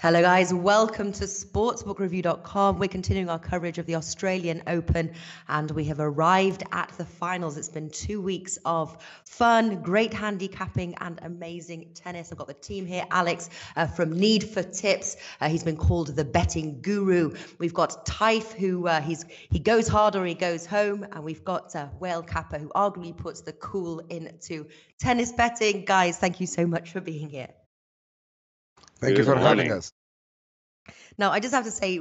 Hello guys, welcome to sportsbookreview.com. We're continuing our coverage of the Australian Open and we have arrived at the finals. It's been 2 weeks of fun, great handicapping and amazing tennis. I've got the team here, Alex from Need for Tips. He's been called the betting guru. We've got Taif who he goes hard or he goes home, and we've got Whale Kappa who arguably puts the cool into tennis betting. Guys, thank you so much for being here. Thank you for having us. Now, I just have to say,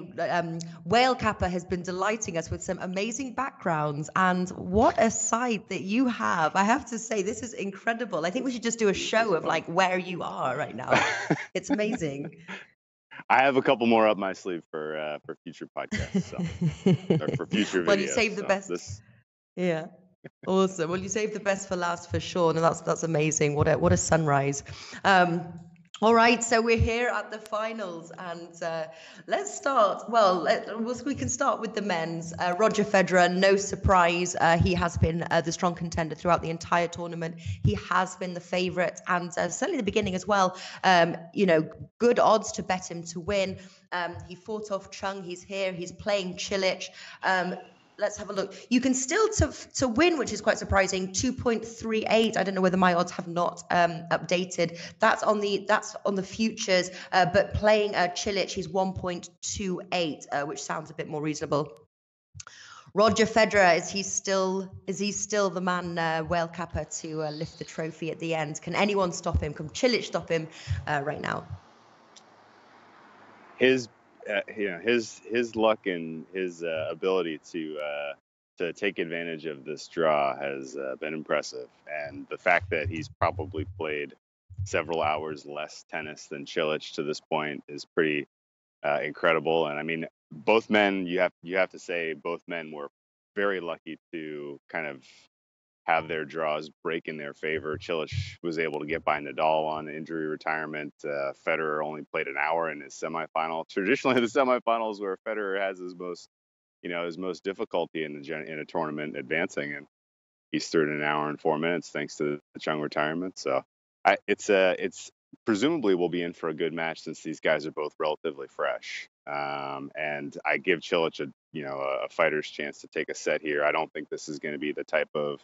Whale Kappa has been delighting us with some amazing backgrounds, and what a site that you have. I have to say, this is incredible. I think we should just do a show of like where you are right now. It's amazing. I have a couple more up my sleeve for future podcasts, or for future videos. Well, you saved the best. Yeah. Awesome. Well, you saved the best for last for sure. And that's amazing. What a sunrise. All right, so we're here at the finals, and let's start. Well, we can start with the men's. Roger Federer, no surprise, he has been the strong contender throughout the entire tournament. He has been the favourite, and certainly the beginning as well. Good odds to bet him to win. He fought off Chung. He's here. He's playing Cilic. Let's have a look. You can still to win, which is quite surprising. 2.38. I don't know whether my odds have not updated. That's on the futures. But playing Cilic, he's 1.28, which sounds a bit more reasonable. Roger Federer, is he still the man, Whale Kappa, to lift the trophy at the end? Can anyone stop him? Can Cilic stop him right now? His luck and his ability to take advantage of this draw has been impressive, and the fact that he's probably played several hours less tennis than Cilic to this point is pretty incredible. And I mean, both men, you have to say, both men were very lucky to kind of have their draws break in their favor. Cilic was able to get by Nadal on injury retirement. Federer only played an hour in his semifinal. Traditionally, the semifinals where Federer has his most difficulty in a tournament advancing, and he's through in an hour and 4 minutes thanks to the Chung retirement. So it's presumably we'll be in for a good match since these guys are both relatively fresh. And I give Cilic a fighter's chance to take a set here. I don't think this is going to be the type of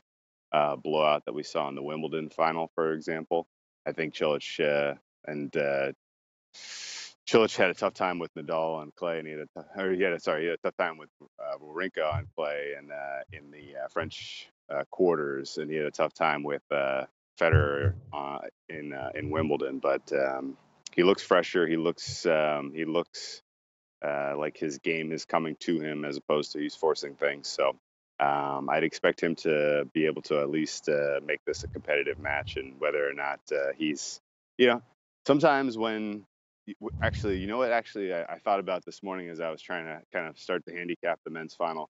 blowout that we saw in the Wimbledon final, for example. I think Cilic had a tough time with Nadal on clay, and he had a tough time with Wawrinka on clay, and in the French quarters, and he had a tough time with Federer in Wimbledon. But he looks fresher. He looks like his game is coming to him as opposed to he's forcing things. So I'd expect him to be able to at least make this a competitive match, and whether or not he's, sometimes when, actually, I thought about this morning as I was trying to kind of start to handicap the men's final.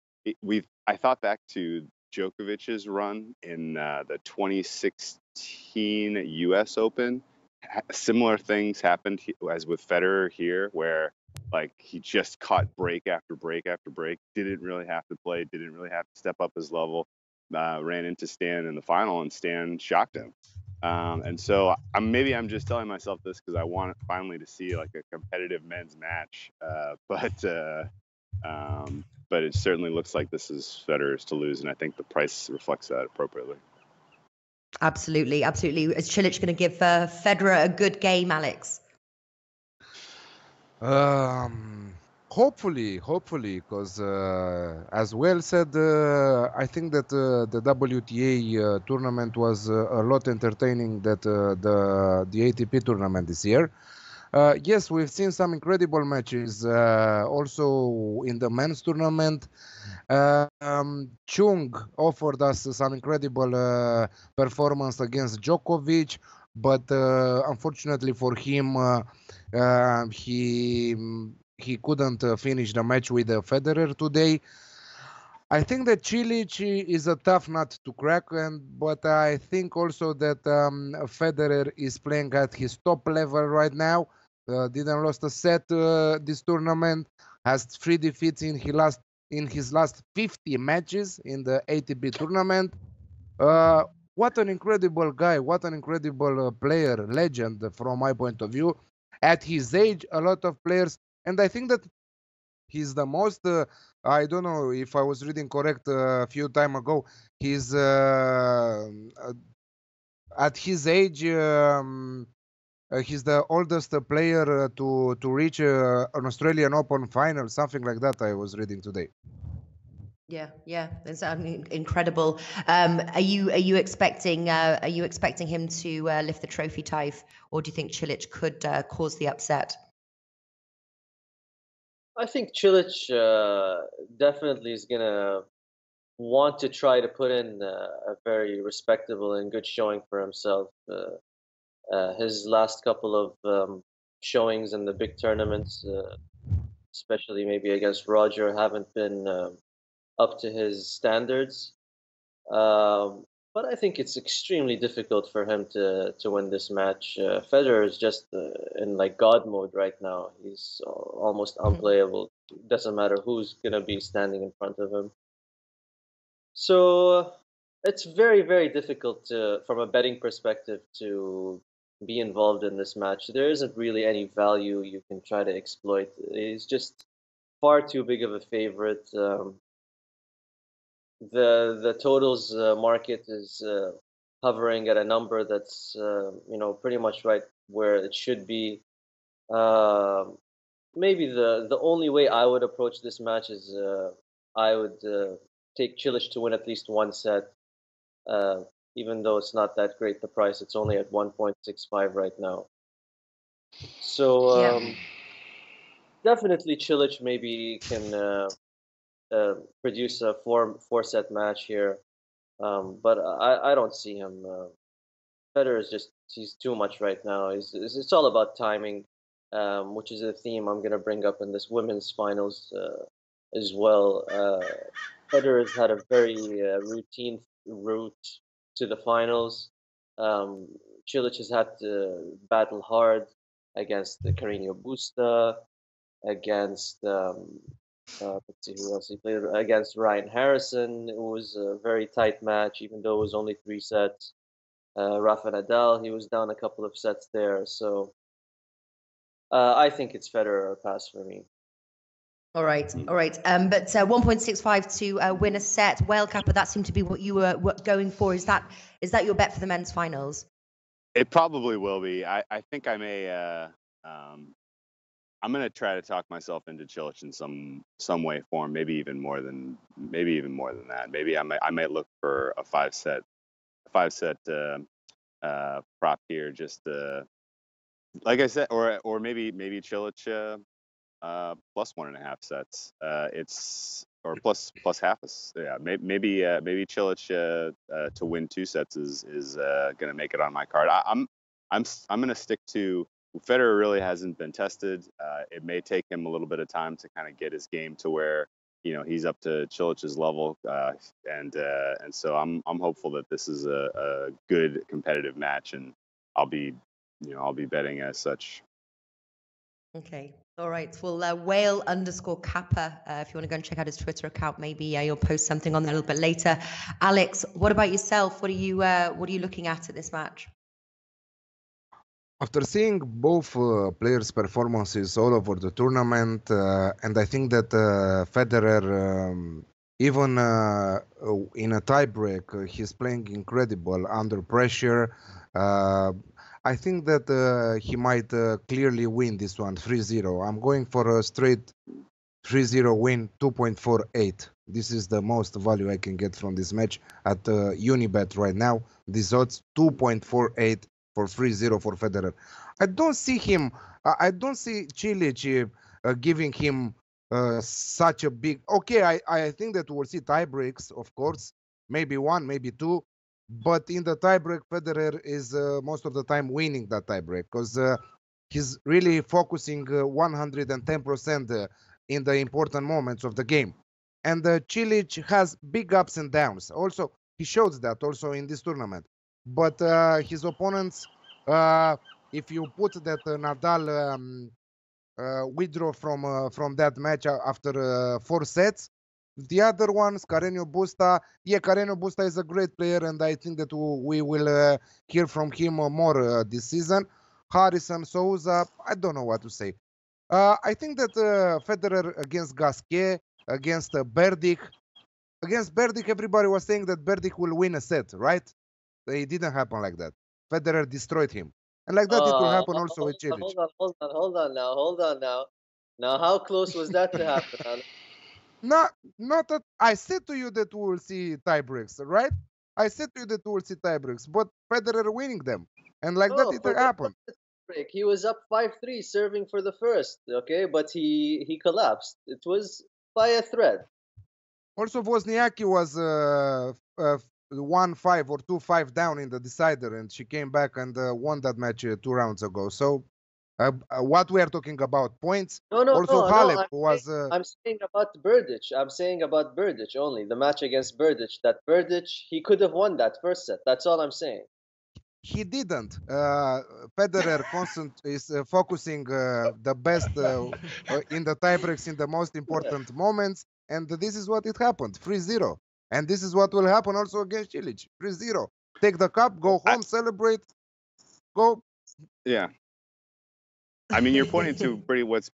I thought back to Djokovic's run in the 2016 U.S. Open. Similar things happened as with Federer here, where like he just caught break after break after break, didn't really have to play, didn't really have to step up his level, ran into Stan in the final, and Stan shocked him. And so I'm just telling myself this because I want finally to see like a competitive men's match, but it certainly looks like this is Federer's to lose, and I think the price reflects that appropriately. Absolutely. Is Cilic going to give Federer a good game, Alex? Hopefully, because as well said, I think that the WTA tournament was a lot entertaining than the ATP tournament this year. Yes, we've seen some incredible matches also in the men's tournament. Chung offered us some incredible performance against Djokovic, but unfortunately for him, he couldn't finish the match with Federer today. I think that Cilic is a tough nut to crack, but I think also that Federer is playing at his top level right now. Didn't lost a set this tournament. Has 3 defeats in his last 50 matches in the ATP tournament. What an incredible guy! What an incredible player, legend from my point of view. at his age, a lot of players, and I think that he's the most. I don't know if I was reading correct a few time ago. He's at his age. He's the oldest player to reach an Australian Open final, something like that. I was reading today. Yeah, it's incredible. Are you expecting him to lift the trophy, Taif, or do you think Cilic could cause the upset? I think Cilic definitely is gonna want to try to put in a very respectable and good showing for himself. His last couple of showings in the big tournaments, especially maybe against Roger, haven't been up to his standards. But I think it's extremely difficult for him to win this match. Federer is just in like God mode right now. He's almost unplayable. Doesn't matter who's gonna be standing in front of him. So it's very, very difficult to, from a betting perspective, to be involved in this match. There isn't really any value you can try to exploit. He's just far too big of a favorite. The totals market is hovering at a number that's pretty much right where it should be. Maybe the only way I would approach this match is I would take Cilic to win at least one set, even though it's not that great the price. It's only at 1.65 right now. So definitely Cilic maybe can produce a four set match here, but I don't see him. Federer is just he's too much right now. It's all about timing, which is a theme I'm gonna bring up in this women's finals as well. Federer has had a very routine route to the finals. Cilic has had to battle hard against the Carreño Busta, against let's see who else he played against. Ryan Harrison. It was a very tight match, even though it was only 3 sets. Rafa Nadal, he was down a couple of sets there. So I think it's Federer or pass for me. All right. But 1.65 to win a set. Whale Kappa, that seemed to be what you were going for. Is that your bet for the men's finals? It probably will be. I think I may. I'm going to try to talk myself into Cilic in some way, form. Maybe even more than that. Maybe I might look for a five set prop here. Just like I said, or maybe Cilic plus 1.5 sets. It's or plus half. Maybe Cilic to win 2 sets is going to make it on my card. I'm going to stick to. Federer really hasn't been tested. It may take him a little bit of time to kind of get his game to where he's up to Cilic's level, and so I'm hopeful that this is a good competitive match, and I'll be betting as such. Okay. All right. Well, whale_kappa. If you want to go and check out his Twitter account, maybe you'll post something on there a little bit later. Alex, what about yourself? What are you looking at this match? After seeing both players' performances all over the tournament, and I think that Federer, even in a tiebreak, he's playing incredible under pressure. I think that he might clearly win this one 3-0. I'm going for a straight 3-0 win, 2.48. This is the most value I can get from this match at Unibet right now. These odds 2.48 for 3-0 for Federer. I don't see him. I don't see Cilic giving him such a big. Okay, I think that we'll see tie breaks, of course, maybe 1, maybe 2, but in the tie break, Federer is most of the time winning that tie break because he's really focusing 110% in the important moments of the game. And Cilic has big ups and downs. Also, he shows that also in this tournament. But his opponents, if you put that Nadal withdraw from that match after 4 sets, the other ones, Carreño Busta, Carreño Busta is a great player, and I think that we will hear from him more this season. Harrison, Souza. I don't know what to say. I think that Federer against Gasquet, against Berdic, everybody was saying that Berdic will win a set, right? It didn't happen like that. Federer destroyed him, and like that it will happen also with Cilic. Hold on now, hold on now. Now, how close was that to happen? Not that I said to you that we will see tie breaks, right? I said to you that we will see tie breaks, but Federer winning them, and like that No, it forget about happened. the break. He was up 5-3 serving for the first, okay, but he collapsed. It was by a thread. Also, Wozniacki was 1-5 or 2-5 down in the decider, and she came back and won that match 2 rounds ago. So, what we are talking about points. No, no, Also, no, no. Halep was. I'm saying about Berdych. I'm saying about Berdych only. The match against Berdych. That Berdych, he could have won that first set. That's all I'm saying. He didn't. Federer is focusing the best in the tiebreaks in the most important moments, and this is what it happened: 3-0. And this is what will happen also against Cilic: 3-0. Take the cup, go home, celebrate, go. Yeah. I mean, you're pointing to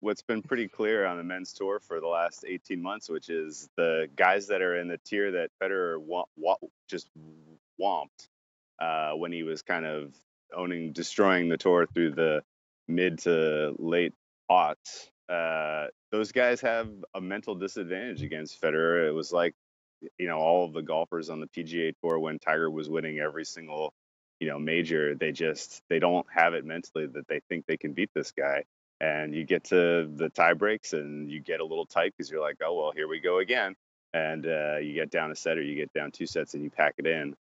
what's been pretty clear on the men's tour for the last 18 months, which is the guys that are in the tier that Federer just whomped when he was kind of destroying the tour through the mid to late aughts. Those guys have a mental disadvantage against Federer. It was like, all of the golfers on the PGA Tour when Tiger was winning every single major, they don't have it mentally that they think they can beat this guy. And you get to the tie breaks and you get a little tight because you're like, oh, well, here we go again. And you get down a set or you get down 2 sets and you pack it in.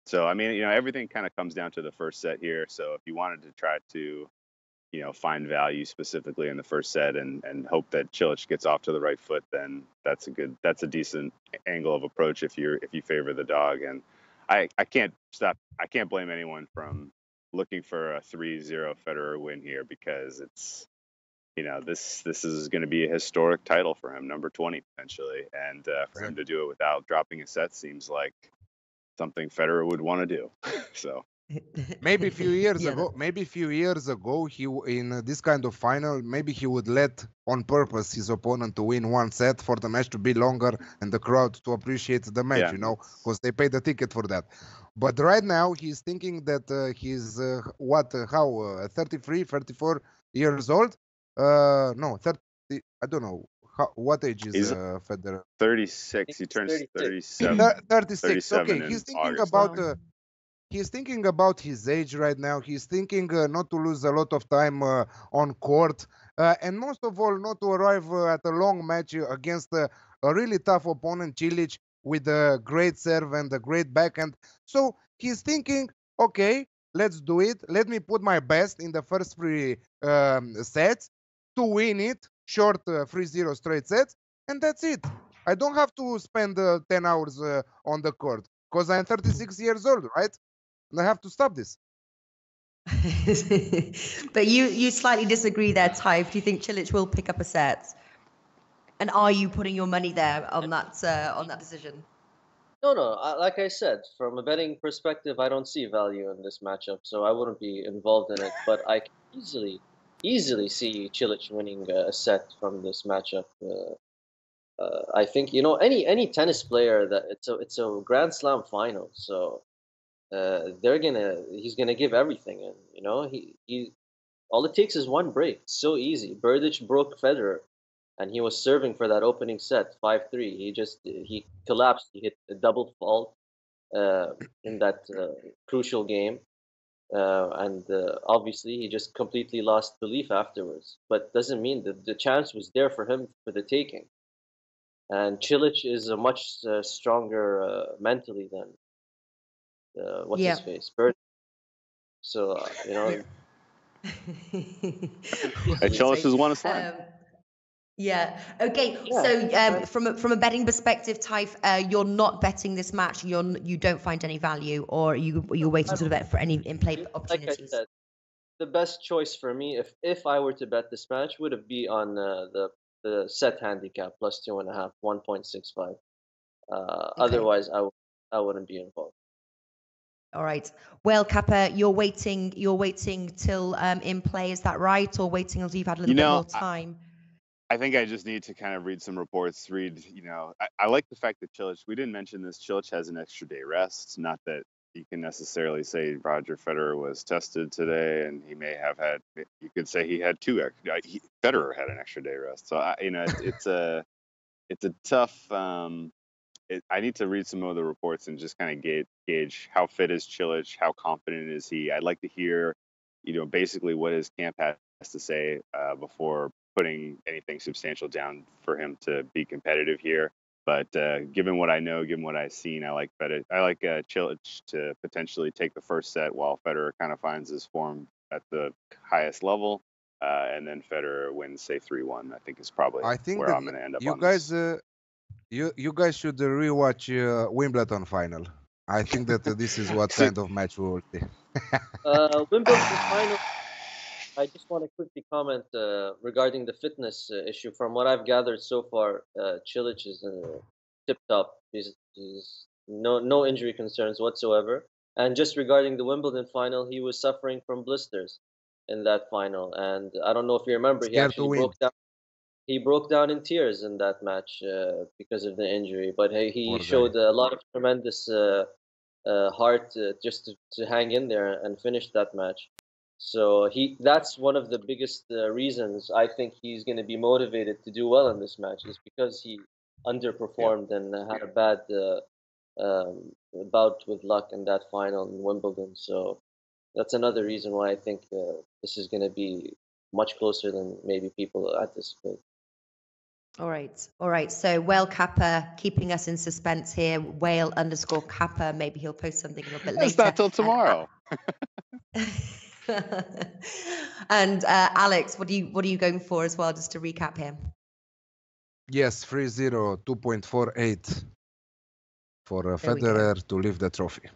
So, I mean, everything kind of comes down to the first set here. So if you wanted to try to, find value specifically in the first set and hope that Cilic gets off to the right foot, then that's a decent angle of approach if you favor the dog. And I can't blame anyone from looking for a 3-0 Federer win here because it's, this is going to be a historic title for him, number 20 potentially, and for him to do it without dropping a set seems like something Federer would want to do. So maybe a few years ago, he in this kind of final, maybe he would let on purpose his opponent to win one set for the match to be longer and the crowd to appreciate the match, because they paid the ticket for that. But right now he's thinking that he's 33, 34 years old. No, 30. I don't know. What age is Federer? 36. He turns 37. 36. Okay, he's thinking August. about. He's thinking about his age right now. He's thinking not to lose a lot of time on court, and most of all, not to arrive at a long match against a really tough opponent, Cilic, with a great serve and a great backhand. So he's thinking, okay, let's do it. Let me put my best in the first 3 sets to win it, short 3-0 straight sets, and that's it. I don't have to spend 10 hours on the court because I'm 36 years old, right? And I have to stop this. But you slightly disagree there, Ty. Do you think Cilic will pick up a set? And are you putting your money there on that decision? No, like I said, from a betting perspective, I don't see value in this matchup, so I wouldn't be involved in it. But I can easily see Cilic winning a set from this matchup. I think any tennis player that it's a Grand Slam final, so he's gonna give everything, and he all it takes is one break. It's so easy. Berdych broke Federer, and he was serving for that opening set 5-3. He collapsed. He hit a double fault in that crucial game, and obviously he just completely lost belief afterwards. But doesn't mean that the chance was there for him for the taking. And Cilic is a much stronger mentally than what's his face, Bird. So Cilic has won a slam. Yeah. Okay. So from a betting perspective, Taif, you're not betting this match. You don't find any value, or you're waiting to bet for any in-play opportunities. Like I said, the best choice for me, if I were to bet this match, would have been on the set handicap plus 2.5, 1.65. Otherwise, I wouldn't be involved. All right. Well, Kappa, you're waiting till in play. Is that right, or waiting until you've had a little bit more time? I think I just need to kind of read some reports. I like the fact that Cilic. We didn't mention this. Cilic has an extra day rest. Not that you can necessarily say Roger Federer was tested today, and he may have had. You could say he had two. Federer had an extra day rest. So it's a tough. I need to read some of the reports and just kind of gauge how fit is Cilic, how confident is he. I'd like to hear, basically what his camp has to say before putting anything substantial down for him to be competitive here. But given what I know, given what I've seen, I like Cilic to potentially take the first set while Federer kind of finds his form at the highest level, and then Federer wins, say 3-1. I think is probably where I'm going to end up on this. You guys should rewatch Wimbledon final. I think that this is what kind of match we will see. Wimbledon final. I just want to quickly comment regarding the fitness issue. From what I've gathered so far, Cilic is tip top. He's no injury concerns whatsoever. And just regarding the Wimbledon final, he was suffering from blisters in that final. And I don't know if you remember, he actually broke down. He broke down in tears in that match because of the injury. But he showed a lot of tremendous heart just to hang in there and finish that match. So that's one of the biggest reasons I think he's going to be motivated to do well in this match, is because he underperformed and had a bad bout with luck in that final in Wimbledon. So that's another reason why I think this is going to be much closer than maybe people anticipate. All right. So Whale Kappa keeping us in suspense here. Whale_Kappa. Maybe he'll post something a little bit later. It's not till tomorrow. And Alex, what are you going for as well, just to recap here? Yes, 3-0, 2.48 for Federer to lift the trophy.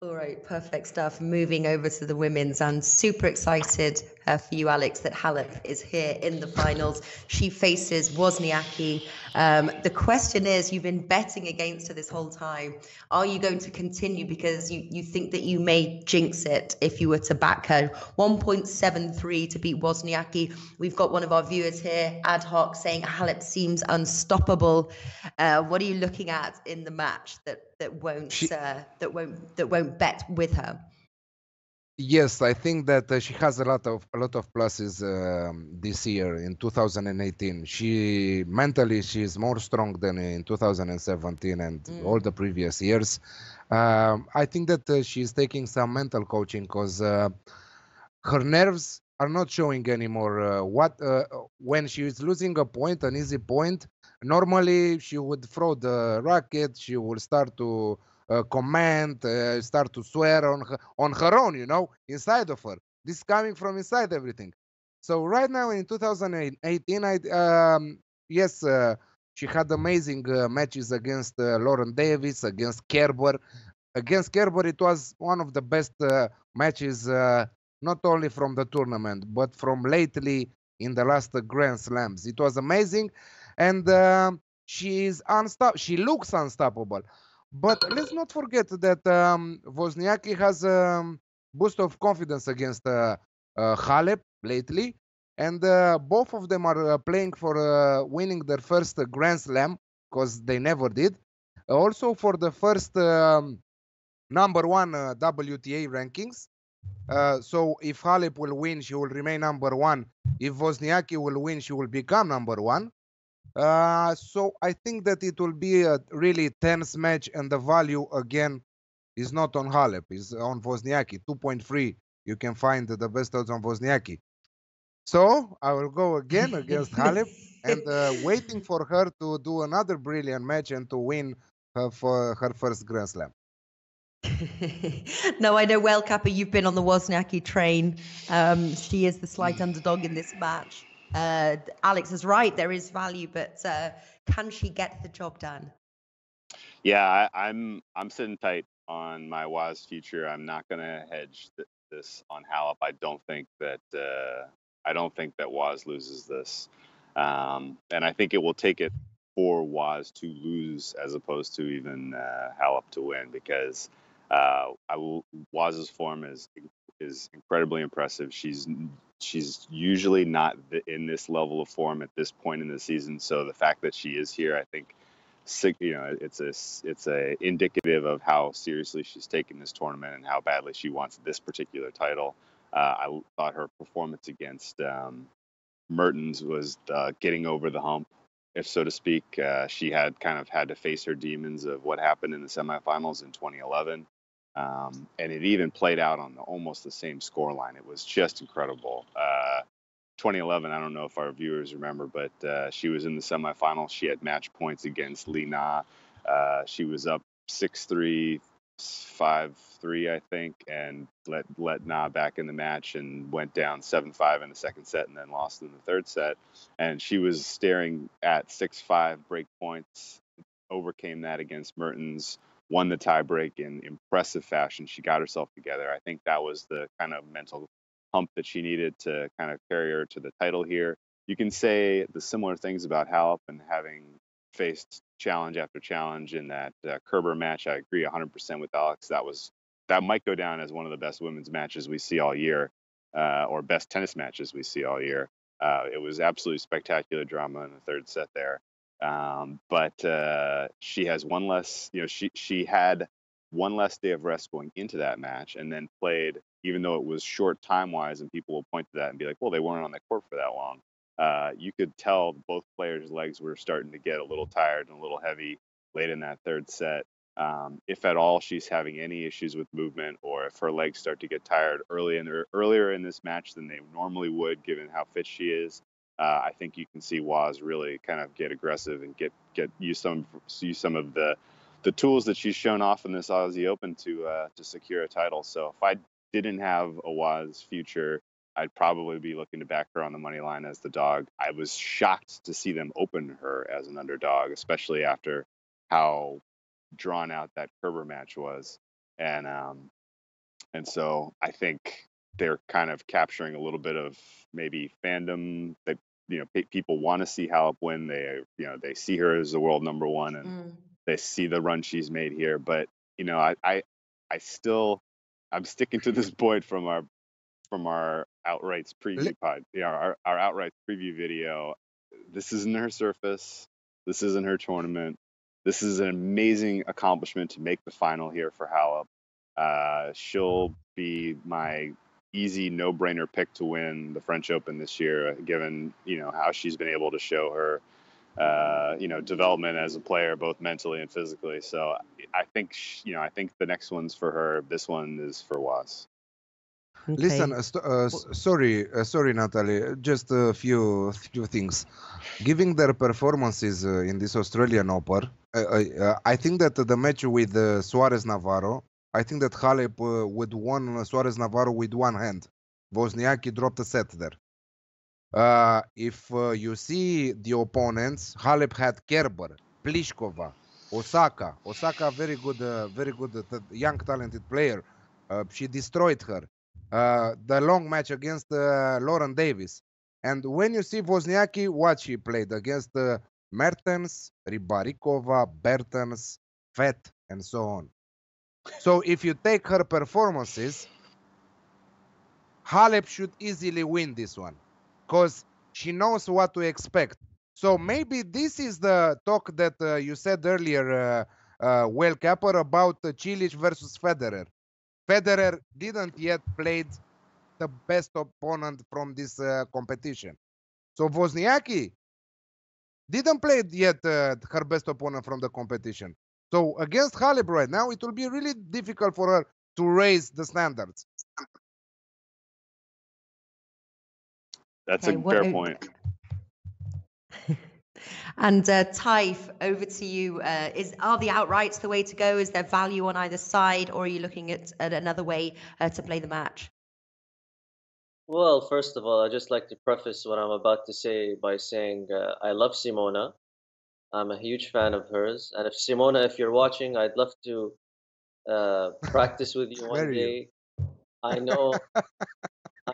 All right, perfect stuff. Moving over to the women's, and super excited for you, Alex, that Halep is here in the finals. She faces Wozniacki. The question is, you've been betting against her this whole time. Are you going to continue, because you think that you may jinx it if you were to back her? 1.73 to beat Wozniacki. We've got one of our viewers here, ad hoc, saying Halep seems unstoppable. What are you looking at in the match that won't bet with her? Yes, I think that she has a lot of pluses this year in 2018. She's more strong than in 2017 and all the previous years. I think that she's taking some mental coaching, because her nerves are not showing anymore. When she is losing a point, an easy point, normally she would throw the racket, she will start to comment, start to swear on her own, inside of her. This is coming from inside everything. So right now in 2018, yes, she had amazing matches against Lauren Davis, against Kerber. Against Kerber, it was one of the best matches, not only from the tournament, but from lately in the last Grand Slams. It was amazing, and she looks unstoppable. But let's not forget that Wozniacki has a boost of confidence against Halep lately, and both of them are playing for winning their first Grand Slam, because they never did. Also for the first number one WTA rankings. So if Halep will win, she will remain number one. If Wozniacki will win, she will become number one. So I think that it will be a really tense match, and the value again is not on Halep, is on Wozniacki. 2.3. You can find the best odds on Wozniacki. So I will go again against Halep, and waiting for her to do another brilliant match and to win for her first Grand Slam. No, I know well, Kappa, you've been on the Wozniacki train. She is the slight underdog in this match. Alex is right, there is value, but can she get the job done? Yeah, I'm sitting tight on my Woz future. I'm not going to hedge this on Halep. I don't think that Woz loses this, and I think it will take it for Woz to lose as opposed to even Halep to win, because Waz's form is incredibly impressive. She's usually not in this level of form at this point in the season. So the fact that she is here, I think, it's a indicative of how seriously she's taking this tournament and how badly she wants this particular title. I thought her performance against Mertens was getting over the hump, if so to speak. She had kind of had to face her demons of what happened in the semifinals in 2011. And it even played out on almost the same score line. It was just incredible. 2011, I don't know if our viewers remember, but she was in the semifinals. She had match points against Li Na. She was up 6-3, 5-3, I think, and let Na back in the match and went down 7-5 in the second set and then lost in the third set. And she was staring at 6-5 break points, overcame that against Mertens, won the tiebreak in impressive fashion. She got herself together. I think that was the kind of mental hump that she needed to kind of carry her to the title here. You can say the similar things about Halep and having faced challenge after challenge in that Kerber match. I agree 100% with Alex. That might go down as one of the best women's matches we see all year, or best tennis matches we see all year. It was absolutely spectacular drama in the third set there. But she has one less, she had one less day of rest going into that match and then played, even though it was short time wise, and people will point to that and be like, well, they weren't on the court for that long. You could tell both players' legs were starting to get a little tired and a little heavy late in that third set. If at all she's having any issues with movement, or if her legs start to get tired earlier in this match than they normally would, given how fit she is, I think you can see Woz really kind of get aggressive and use some of the tools that she's shown off in this Aussie Open to secure a title. So if I didn't have a Woz future, I'd probably be looking to back her on the money line as the dog. I was shocked to see them open her as an underdog, especially after how drawn out that Kerber match was. And so I think they're kind of capturing a little bit of maybe fandom that people want to see Halep win. They see her as the world number one, and they see the run she's made here. But I'm sticking to this point from our outrights preview pod. Our outright preview video. This isn't her surface. This isn't her tournament. This is an amazing accomplishment to make the final here for Halep. She'll be my easy no-brainer pick to win the French Open this year, given how she's been able to show her development as a player, both mentally and physically. So I think the next one's for her. This one is for Woz. Okay. Listen, sorry, Natalie. Just a few things. Given their performances in this Australian Open, I think that the match with Suarez Navarro, I think that Halep would won Suarez Navarro with one hand. Wozniacki dropped a set there. If you see the opponents, Halep had Kerber, Pliskova, Osaka, very good young talented player. She destroyed her. The long match against Lauren Davis. And when you see Wozniacki, what she played against Mertens, Rybarikova, Bertens, Fett, and so on. So if you take her performances, Halep should easily win this one because she knows what to expect. So maybe this is the talk that you said earlier, Well Capper, about Cilic versus Federer. Federer didn't yet played the best opponent from this competition. So Wozniacki didn't play yet her best opponent from the competition. So against Halep right now, it will be really difficult for her to raise the standards. That's a fair point. And Taif, over to you. Are the outrights the way to go? Is there value on either side, or are you looking at another way to play the match? Well, first of all, I'd just like to preface what I'm about to say by saying I love Simona. I'm a huge fan of hers. And if Simona, if you're watching, I'd love to practice with you one day. I know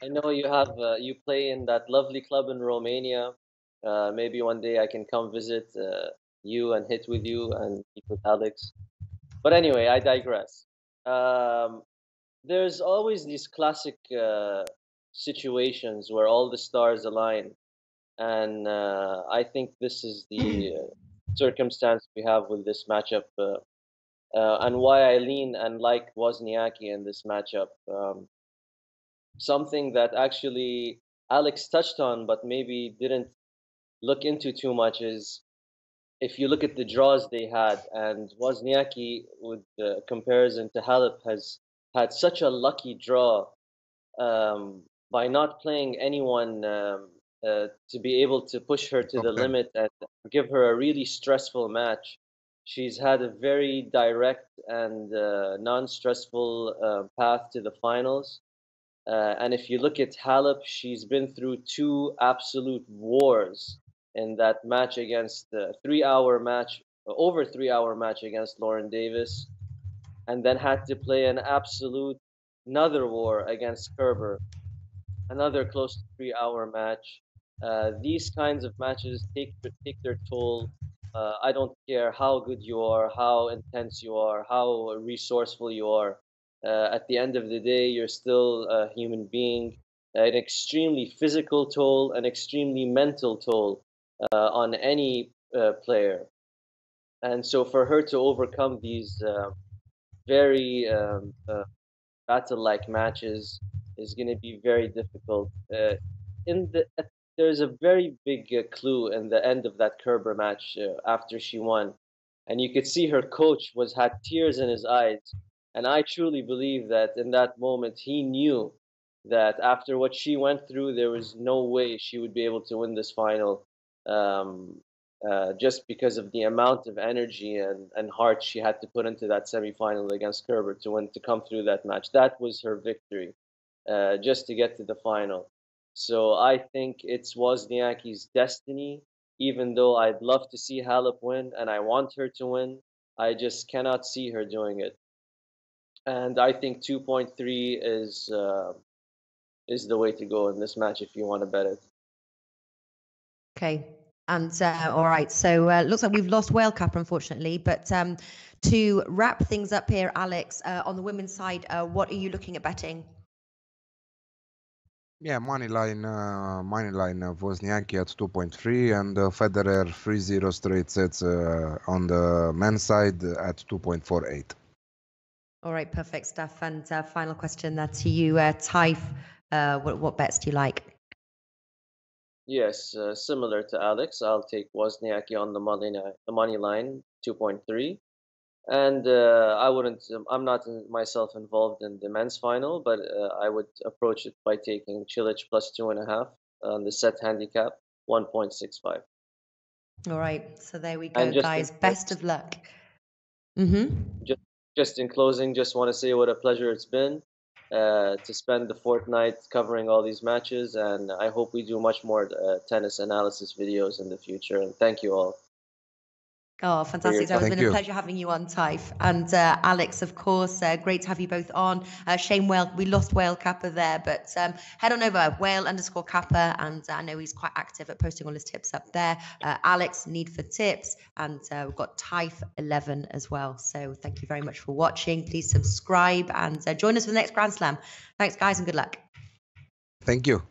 you have you play in that lovely club in Romania. Maybe one day I can come visit you and hit with you and meet with Alex. But anyway, I digress. There's always these classic situations where all the stars align, and I think this is the circumstance we have with this matchup, and why I lean and like Wozniacki in this matchup. Something that actually Alex touched on, but maybe didn't look into too much, is if you look at the draws they had, and Wozniacki, with the comparison to Halep, has had such a lucky draw by not playing anyone to be able to push her to the Okay. limit and give her a really stressful match. She's had a very direct and non-stressful path to the finals. And if you look at Halep, she's been through two absolute wars in that match against the 3-hour match, over 3-hour match against Lauren Davis, and then had to play an absolute another war against Kerber, another close to 3-hour match. These kinds of matches take their toll. I don't care how good you are, how intense you are, how resourceful you are. At the end of the day, you're still a human being. An extremely physical toll, an extremely mental toll on any player. And so, for her to overcome these very battle-like matches is going to be very difficult. In the There's a very big clue in the end of that Kerber match after she won, and you could see her coach had tears in his eyes, and I truly believe that in that moment he knew that after what she went through, there was no way she would be able to win this final. Um, just because of the amount of energy and heart she had to put into that semifinal against Kerber to come through that match. That was her victory, just to get to the final. So I think it's Wozniacki's destiny. Even though I'd love to see Halep win and I want her to win, I just cannot see her doing it. And I think 2.3 is the way to go in this match if you want to bet it. Okay. And all right, so looks like we've lost Whale Cup, unfortunately. But to wrap things up here, Alex, on the women's side, what are you looking at betting? Yeah, money line Wozniacki at 2.3 and Federer 3-0 straight sets on the men's side at 2.48. All right, perfect stuff. And final question there to you, Taif. What bets do you like? Yes, similar to Alex, I'll take Wozniacki on the money line, 2.3. And I'm not myself involved in the men's final, but I would approach it by taking Cilic plus 2.5 on the set handicap, 1.65. All right, so there we go, And guys. Best of luck. Mm-hmm. Just in closing, just want to say what a pleasure it's been to spend the fortnight covering all these matches, and I hope we do much more tennis analysis videos in the future. And thank you all. Oh, fantastic. So it's Thank been a you. pleasure having you on, Taif. And Alex, of course, great to have you both on. Shame we lost Whale Kappa there, but head on over, Whale_Kappa, and I know he's quite active at posting all his tips up there. Alex, Need for Tips, and we've got Taif 11 as well. So thank you very much for watching. Please subscribe and join us for the next Grand Slam. Thanks, guys, and good luck. Thank you.